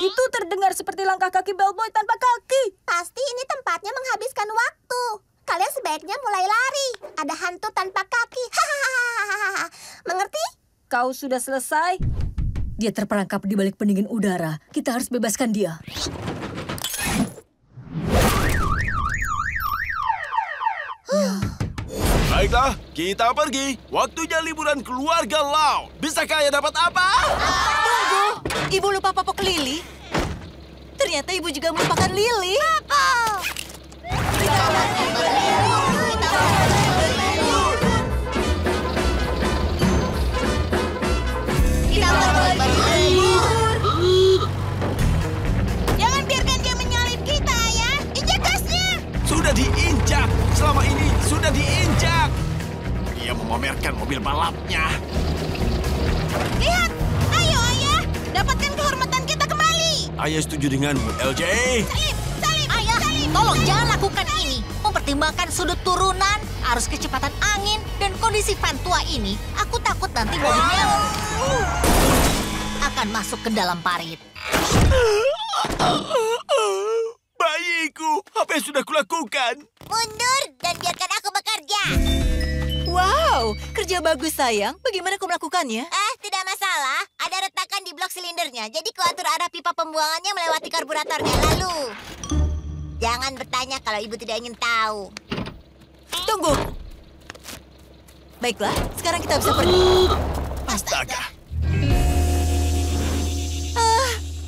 Itu terdengar seperti langkah kaki bellboy tanpa kaki. Pasti ini tempatnya menghabiskan waktu. kalian sebaiknya mulai lari. Ada hantu tanpa kaki. Hahaha. Mengerti? Kau sudah selesai? Dia terperangkap di balik pendingin udara. Kita harus bebaskan dia. Baiklah, kita pergi. Waktunya liburan keluarga Lau. Bisakah Ayah dapat apa? Tunggu, Ibu lupa popok Lili. Ternyata Ibu juga melupakan Lili. Jangan biarkan dia menyalip kita, Ayah. Injak gasnya. Sudah diinjak. Selama ini sudah diinjak. Dia memamerkan mobil balapnya. Lihat. Ayo, Ayah. Dapatkan kehormatan kita kembali. Ayah setuju denganmu, LJ. Salib. Ayah, tolong jangan lakukan ini. Mempertimbangkan sudut turunan, arus kecepatan angin, dan kondisi van tua ini, aku takut nanti mobilnya akan masuk ke dalam parit. Bayiku, apa yang sudah kulakukan? Mundur dan biarkan aku bekerja. Wow, kerja bagus sayang. Bagaimana kau melakukannya? Tidak masalah. Ada retakan di blok silindernya. Jadi kuatur arah pipa pembuangannya melewati karburatornya. Lalu, jangan bertanya kalau ibu tidak ingin tahu. Tunggu. Baiklah, sekarang kita bisa pergi. Astaga.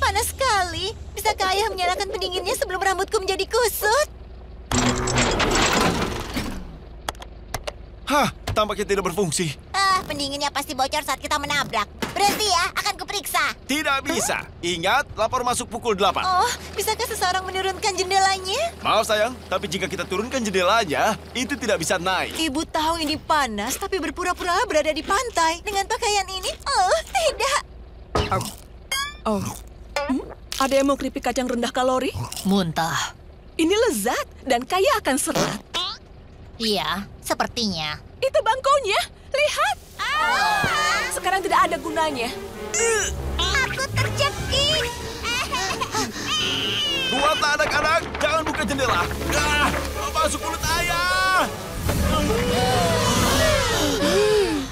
Panas sekali. Bisakah Ayah menyalakan pendinginnya sebelum rambutku menjadi kusut? Hah, tampaknya tidak berfungsi. Pendinginnya pasti bocor saat kita menabrak. Berhenti ya, akan kuperiksa. Tidak bisa. Ingat, lapor masuk pukul 8. Oh, bisakah seseorang menurunkan jendelanya? Maaf sayang, tapi jika kita turunkan jendelanya, itu tidak bisa naik. Ibu tahu ini panas, tapi berpura-pura berada di pantai. Dengan pakaian ini, oh, tidak. Ada yang mau keripik kacang rendah kalori? Muntah. Ini lezat dan kaya akan serat. Iya, sepertinya. Itu bangkonya. Lihat. Sekarang tidak ada gunanya. Aku terjepit. Kuatlah anak-anak, jangan buka jendela. Masuk mulut Ayah.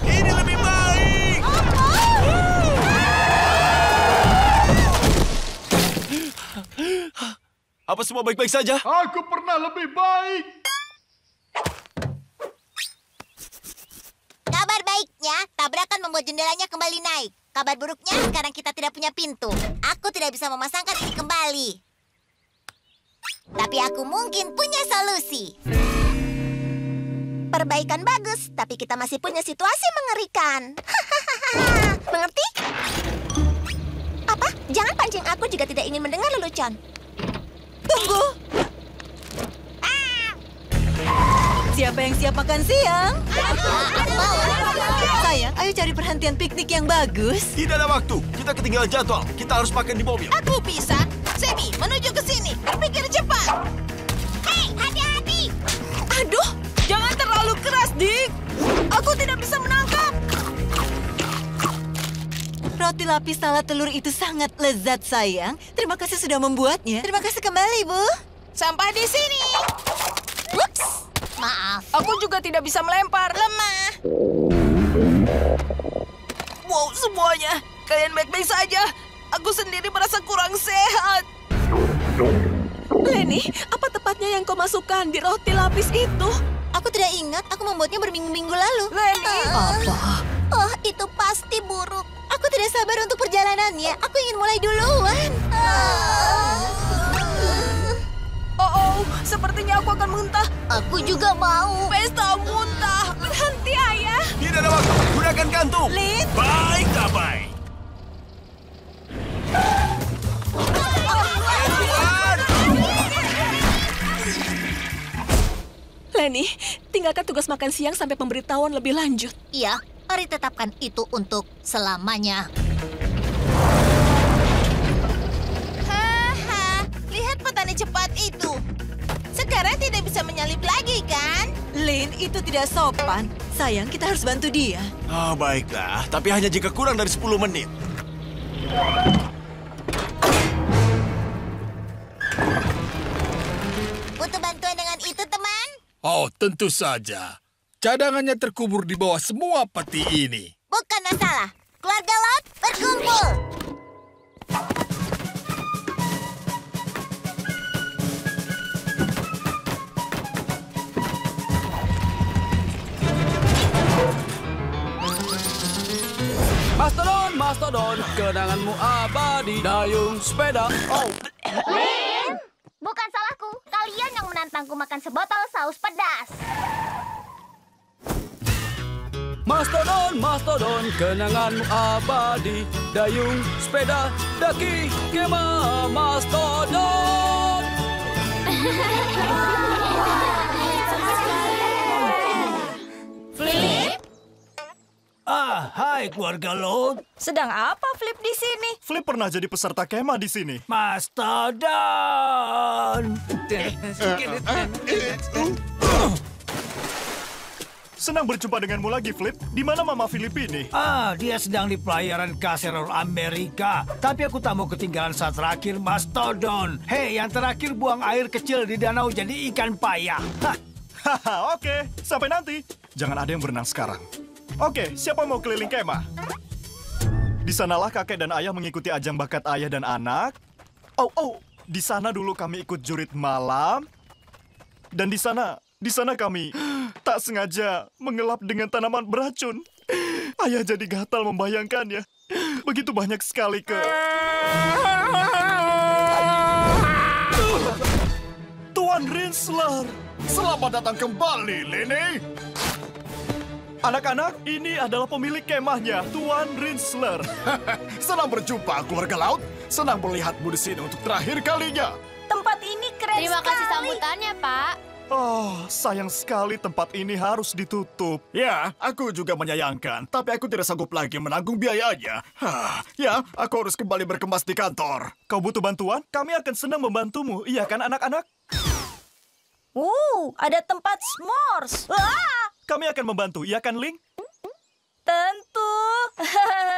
Ini lebih baik. Apa semua baik-baik saja? Aku pernah lebih baik. Kabar baiknya, tabrakan membuat jendelanya kembali naik. Kabar buruknya, sekarang kita tidak punya pintu. Aku tidak bisa memasangkan ini kembali. Tapi aku mungkin punya solusi. Perbaikan bagus, tapi kita masih punya situasi mengerikan. Mengerti? Apa? Jangan pancing aku jika tidak ingin mendengar lelucon. Tunggu. Siapa yang siap makan siang? Sayang, ayo cari perhentian piknik yang bagus. Tidak ada waktu. Kita ketinggalan jadwal. Kita harus makan di mobil. Aku bisa. Sebi, menuju ke sini. Berpikir cepat. Hei, hati-hati. Aduh, jangan terlalu keras, Dick. Aku tidak bisa menangkap. Roti lapis salad telur itu sangat lezat, sayang. Terima kasih sudah membuatnya. Terima kasih kembali, Bu. Sampai di sini. Ups. Maaf. Aku juga tidak bisa melempar. Lemah. Wow, semuanya. Kalian baik-baik saja. Aku sendiri merasa kurang sehat. Lenny, apa tepatnya yang kau masukkan di roti lapis itu? Aku tidak ingat. Aku membuatnya berminggu-minggu lalu. Lenny. Apa? Oh, itu pasti buruk. Aku tidak sabar untuk perjalanannya. Aku ingin mulai duluan. Oh, sepertinya aku akan muntah. Aku juga mau. Pesta muntah. Berhenti, Ayah. Tidak ada waktu. Gunakan kantung. Lin. Baik, tak baik. Lenny, tinggalkan tugas makan siang sampai pemberitahuan lebih lanjut. Iya, mari tetapkan itu untuk selamanya. Haha, lihat petani cepat itu. Sekarang tidak bisa menyalip lagi, kan? Lin, itu tidak sopan. Sayang, kita harus bantu dia. Oh, baiklah. Tapi hanya jika kurang dari 10 menit. Butuh bantuan dengan itu, teman? Oh, tentu saja. Cadangannya terkubur di bawah semua peti ini. Bukan masalah. Keluarga laut berkumpul. Mastodon, Mastodon, kenanganmu abadi, dayung sepeda. Oh, Bukan salahku. Kalian yang menantangku makan sebotol saus pedas. Mastodon, Mastodon, kenanganmu abadi, dayung sepeda, daki, kemah, Mastodon. Flip? Hai keluarga Laut. Sedang apa Flip di sini? Flip pernah jadi peserta kemah di sini. Mastodon. Senang berjumpa denganmu lagi, Flip. Di mana Mama Philip ini? Dia sedang di pelayaran Caserol Amerika. Tapi aku tak mau ketinggalan saat terakhir Mastodon. Hei, yang terakhir buang air kecil di danau jadi ikan payah. Haha, oke. Sampai nanti. Jangan ada yang berenang sekarang. Oke, siapa mau keliling kemah? Di sanalah kakek dan ayah mengikuti ajang bakat ayah dan anak. Di sana dulu kami ikut jurit malam. Dan di sana kami tak sengaja mengelap dengan tanaman beracun. Ayah jadi gatal membayangkannya. Begitu banyak sekali Tuan Rinsler. Selamat datang kembali, Lini. Anak-anak, ini adalah pemilik kemahnya, Tuan Rinsler. Senang berjumpa, keluarga laut. Senang melihatmu di sini untuk terakhir kalinya. Tempat ini keren Terima kasih sekali. sambutannya, Pak. Oh, sayang sekali tempat ini harus ditutup. Ya, aku juga menyayangkan. Tapi aku tidak sanggup lagi menanggung biayanya. Ya, aku harus kembali berkemas di kantor. Kau butuh bantuan? Kami akan senang membantumu, iya kan anak-anak? Ada tempat s'mores. Kami akan membantu, iya kan, Ling? Tentu.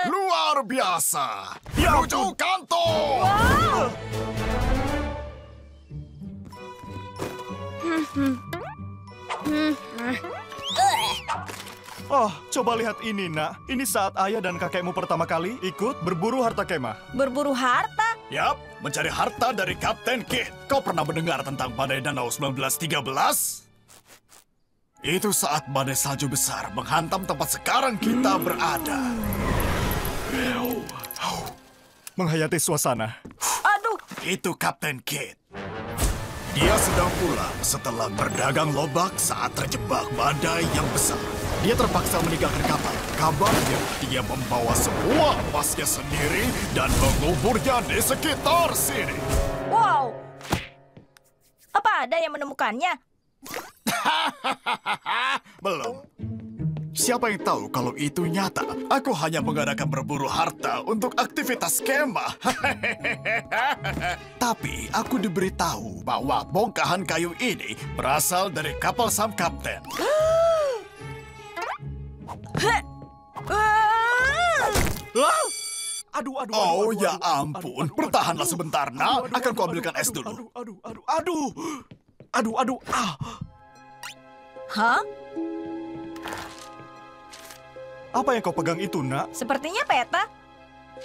Luar biasa. Menuju kantor. Oh, coba lihat ini, Nak. Ini saat ayah dan kakekmu pertama kali ikut berburu harta kemah. Berburu harta? Yap, mencari harta dari Kapten Kidd. Kau pernah mendengar tentang badai danau 1913? Itu saat badai salju besar menghantam tempat sekarang kita berada. Menghayati suasana. Aduh. Itu Kapten Kidd. Dia sedang pulang setelah berdagang lobak saat terjebak badai yang besar. Dia terpaksa meninggalkan kapal. Kabarnya dia membawa semua emasnya sendiri dan menguburnya di sekitar sini. Wow. Apa ada yang menemukannya? Belum. Siapa yang tahu kalau itu nyata? Aku hanya mengadakan berburu harta untuk aktivitas kemah. Tapi aku diberitahu bahwa bongkahan kayu ini berasal dari kapal Sam Kapten. Oh ya ampun, bertahanlah sebentar, Nak. Akan kuambilkan es dulu. Aduh. Hah? Apa yang kau pegang itu, Nak? Sepertinya peta.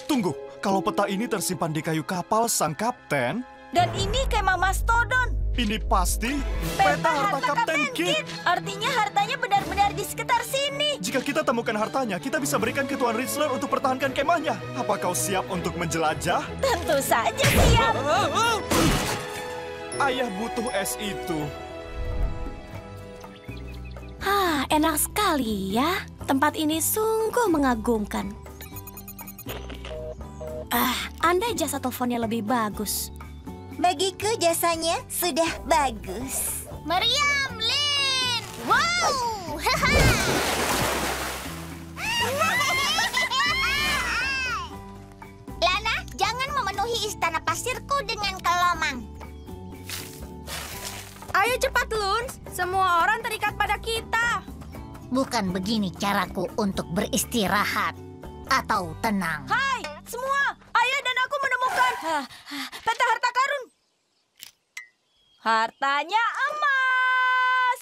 Tunggu, kalau peta ini tersimpan di kayu kapal sang kapten... Dan ini kemah Mastodon. Ini pasti peta harta Kapten Kidd. Artinya hartanya benar-benar di sekitar sini. Jika kita temukan hartanya, kita bisa berikan ke Tuan Rinsler untuk pertahankan kemahnya. Apa kau siap untuk menjelajah? Tentu saja siap. Ayah butuh es itu. Enak sekali ya. Tempat ini sungguh mengagumkan. Andai jasa teleponnya lebih bagus. Bagiku jasanya sudah bagus. Meriam, Lin! Wow! Lana, jangan memenuhi istana pasirku dengan kelomang. Ayo cepat, Luns. Semua orang terikat pada kita. Bukan begini caraku untuk beristirahat atau tenang. Hai, semua. Ayah dan aku menemukan peta harta karun. Hartanya emas.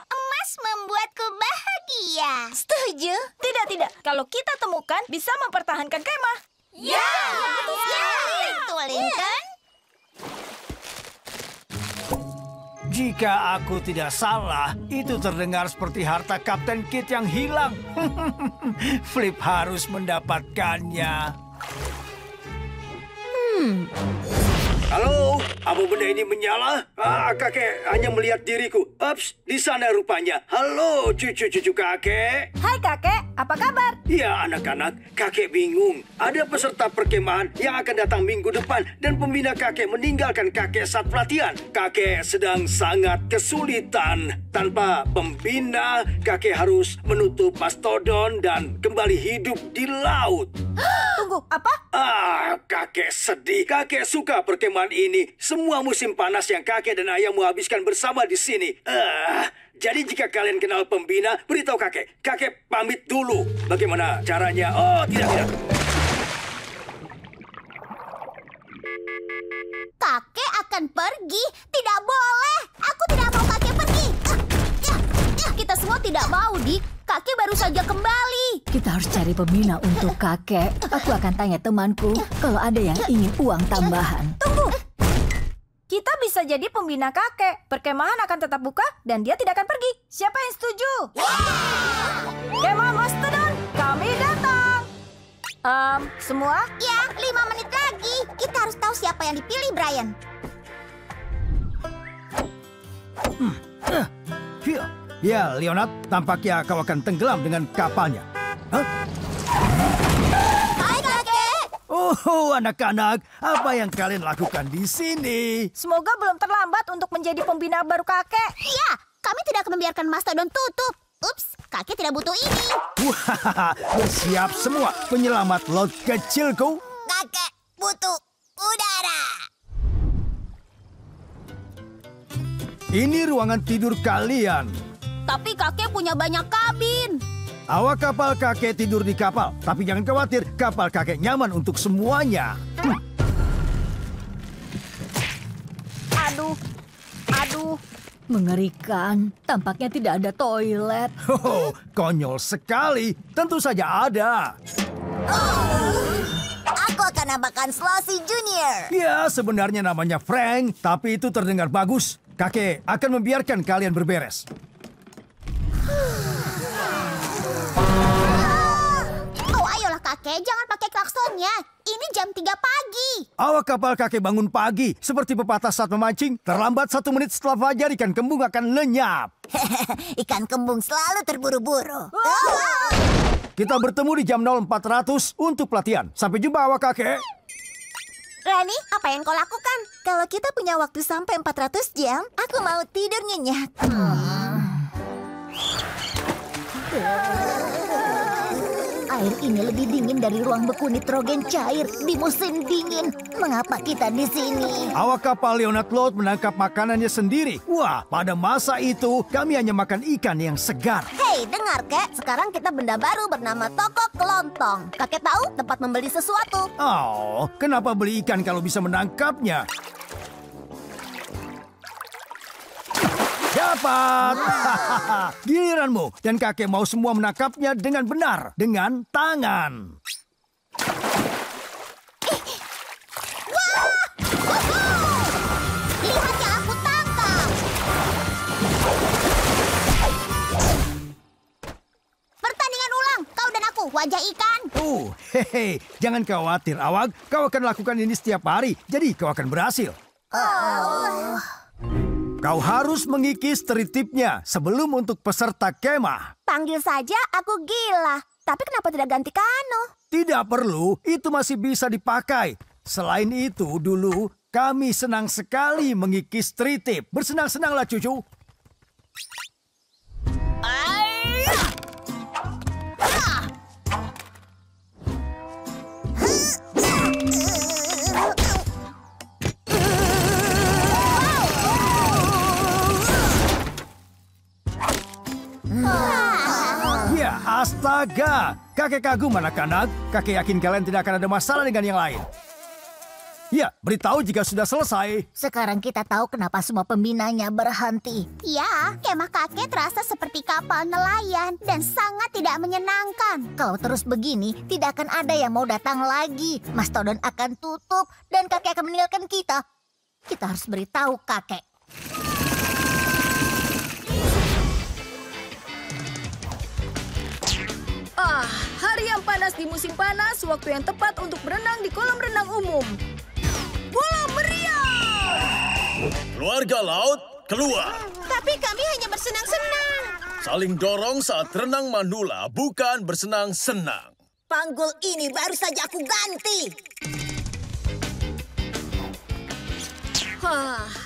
Emas membuatku bahagia. Setuju? Tidak. Kalau kita temukan, bisa mempertahankan kemah. Ya, betul sekali. Betul, Lincoln. Jika aku tidak salah, itu terdengar seperti harta Kapten Kit yang hilang. Flip harus mendapatkannya. Halo, apa benda ini menyala? Kakek hanya melihat diriku. Ups, di sana rupanya. Halo, cucu-cucu kakek. Hai kakek, apa kabar? Ya, anak-anak, kakek bingung. Ada peserta perkemahan yang akan datang minggu depan dan pembina kakek meninggalkan kakek saat pelatihan. Kakek sedang sangat kesulitan. Tanpa pembina, kakek harus menutup mastodon dan kembali hidup di laut. Tunggu, apa? Kakek sedih. Kakek suka perkemahan ini. Semua musim panas yang kakek dan ayahmu habiskan bersama di sini. Jadi jika kalian kenal pembina, beritahu kakek. Kakek pamit dulu. Bagaimana caranya? Oh, tidak. Kakek akan pergi. Tidak boleh. Aku tidak mau kakek pergi. Kita semua tidak mau, Dik. Kakek baru saja kembali. Kita harus cari pembina untuk kakek. Aku akan tanya temanku kalau ada yang ingin uang tambahan. Tunggu. Kita bisa jadi pembina kakek. Perkemahan akan tetap buka dan dia tidak akan pergi. Siapa yang setuju? Kemah Mastodon, kami datang. Semua? Ya, 5 menit lagi. Kita harus tahu siapa yang dipilih, Brian. Ya, Leonard, tampaknya kau akan tenggelam dengan kapalnya. Hai, kakek. Oh, anak-anak, apa yang kalian lakukan di sini? Semoga belum terlambat untuk menjadi pembina baru kakek. Ya, kami tidak akan membiarkan Mastodon tutup. Ups, kakek tidak butuh ini. Wah, bersiap semua penyelamat laut kecilku. Kakek butuh udara. Ini ruangan tidur kalian. Tapi kakek punya banyak kabin. Awak kapal kakek tidur di kapal. Tapi jangan khawatir, kapal kakek nyaman untuk semuanya. Aduh. Mengerikan. Tampaknya tidak ada toilet. Konyol sekali. Tentu saja ada. Aku akan namakan Sloshy Junior. Ya, sebenarnya namanya Frank, tapi itu terdengar bagus. Kakek akan membiarkan kalian berberes. Oh, ayolah kakek, jangan pakai klaksonnya. Ini jam 3 pagi. Awak kapal kakek bangun pagi. Seperti pepatah saat memancing, terlambat 1 menit setelah fajar ikan kembung akan lenyap. Ikan kembung selalu terburu-buru. Kita bertemu di jam 0400 untuk pelatihan. Sampai jumpa awak kakek. Rani, apa yang kau lakukan? Kalau kita punya waktu sampai 400 jam, aku mau tidur nyenyak. Air ini lebih dingin dari ruang beku nitrogen cair di musim dingin. Mengapa kita di sini? Awak kapal Leonard Laut menangkap makanannya sendiri. Wah, pada masa itu kami hanya makan ikan yang segar. Hei, dengar kek, sekarang kita benda baru bernama Toko Kelontong. Kakek tahu tempat membeli sesuatu. Oh, kenapa beli ikan kalau bisa menangkapnya? Dapat! Giliranmu, dan kakek mau semua menangkapnya dengan benar, dengan tangan. Lihat yang aku tangkap. Pertandingan ulang, kau dan aku, wajah ikan. Hehe, jangan khawatir, awak. Kau akan lakukan ini setiap hari, jadi kau akan berhasil. Kau harus mengikis teritipnya sebelum untuk peserta kemah. Panggil saja aku Gila. Tapi kenapa tidak ganti kano? Tidak perlu, itu masih bisa dipakai. Selain itu, dulu kami senang sekali mengikis teritip. Bersenang-senanglah, cucu. Ya, astaga. Kakek kagum anak-anak. Kakek yakin kalian tidak akan ada masalah dengan yang lain. Ya, beritahu jika sudah selesai. Sekarang kita tahu kenapa semua pembinanya berhenti. Ya, kemah kakek terasa seperti kapal nelayan dan sangat tidak menyenangkan. Kalau terus begini, tidak akan ada yang mau datang lagi. Mastodon akan tutup dan kakek akan meninggalkan kita. Kita harus beritahu kakek. Hari yang panas di musim panas, waktu yang tepat untuk berenang di kolam renang umum. Bola meriah! Keluarga laut, keluar. Tapi kami hanya bersenang-senang. Saling dorong saat renang manula, bukan bersenang-senang. Panggul ini baru saja aku ganti.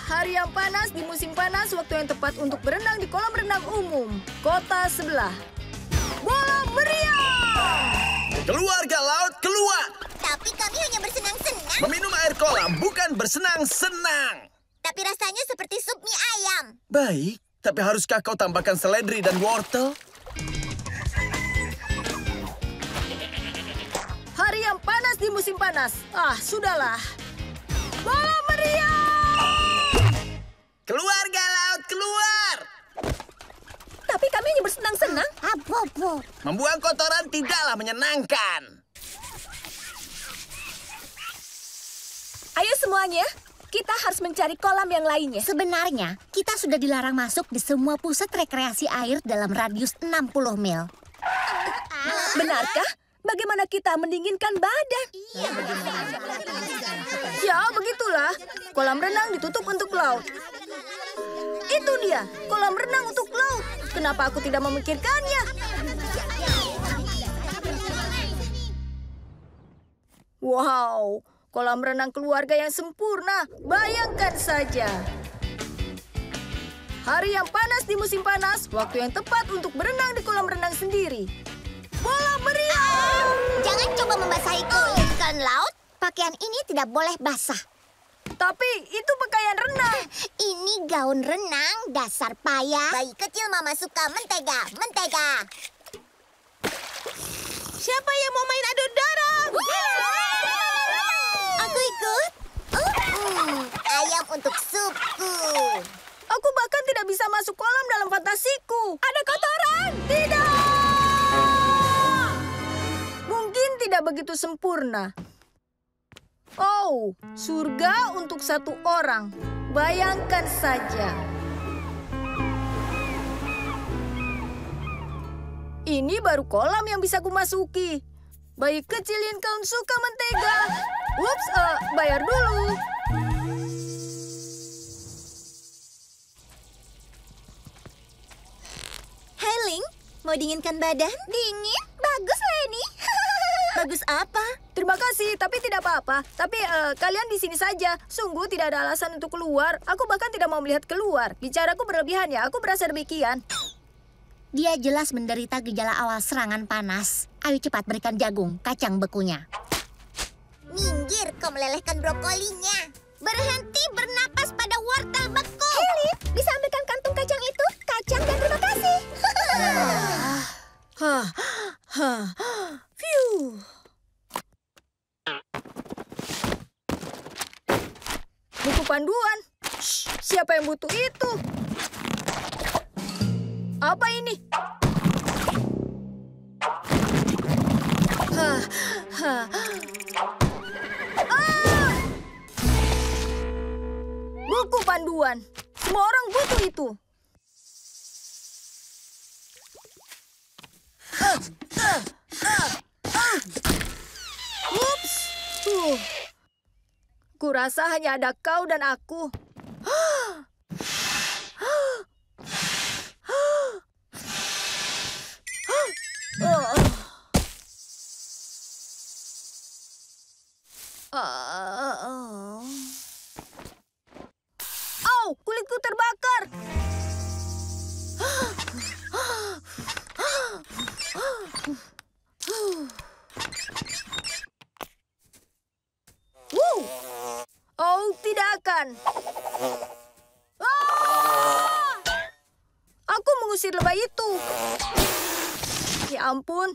Hari yang panas di musim panas, waktu yang tepat untuk berenang di kolam renang umum. Kota sebelah. Bola meriah! Keluarga laut, keluar. Tapi kami hanya bersenang-senang. Meminum air kolam bukan bersenang-senang. Tapi rasanya seperti sup mie ayam. Baik, tapi haruskah kau tambahkan seledri dan wortel? Hari yang panas di musim panas. Sudahlah. Bola meriah! Keluarga laut, keluar. Tapi kami hanya bersenang-senang. Membuang kotoran tidaklah menyenangkan. Ayo semuanya, kita harus mencari kolam yang lainnya. Sebenarnya, kita sudah dilarang masuk di semua pusat rekreasi air dalam radius 60 mil. Benarkah? Bagaimana kita mendinginkan badan? Ya, begitulah. Kolam renang ditutup untuk laut. Itu dia, kolam renang untuk laut. Kenapa aku tidak memikirkannya? Wow, kolam renang keluarga yang sempurna. Bayangkan saja. Hari yang panas di musim panas, waktu yang tepat untuk berenang di kolam renang sendiri. Bola meriah! Jangan coba membasahiku, ikan laut. Pakaian ini tidak boleh basah. Tapi itu pakaian renang. Ini gaun renang, dasar payah. Bayi kecil mama suka mentega, mentega. Siapa yang mau main adu dorong? Aku ikut. Ayam untuk supku. Aku bahkan tidak bisa masuk kolam dalam fantasiku. Ada kotoran. Tidak! Mungkin tidak begitu sempurna. Oh, surga untuk satu orang. Bayangkan saja. Ini baru kolam yang bisa kumasuki. Bayi kecil yang kau suka mentega. Ups, bayar dulu. Hai, Ling. Mau dinginkan badan? Dingin? Bagus, Leni. Bagus apa? Terima kasih, tapi tidak apa-apa. Tapi kalian di sini saja. Sungguh tidak ada alasan untuk keluar. Aku bahkan tidak mau melihat keluar. Bicaraku berlebihan ya, aku berasa demikian. Dia jelas menderita gejala awal serangan panas. Ayo cepat berikan jagung, kacang bekunya. Minggir, kau melelehkan brokolinya. Berhenti bernapas pada wortel beku. Heli, bisa ambilkan kantung kacang itu? Kacang dan terima kasih. Phew. Buku panduan. Shh, siapa yang butuh itu? Apa ini? Buku panduan. Semua orang butuh itu. Ups. Kurasa hanya ada kau dan aku. Kulitku terbakar. Oh, tidak akan. Aku mengusir lebah itu. Ya ampun,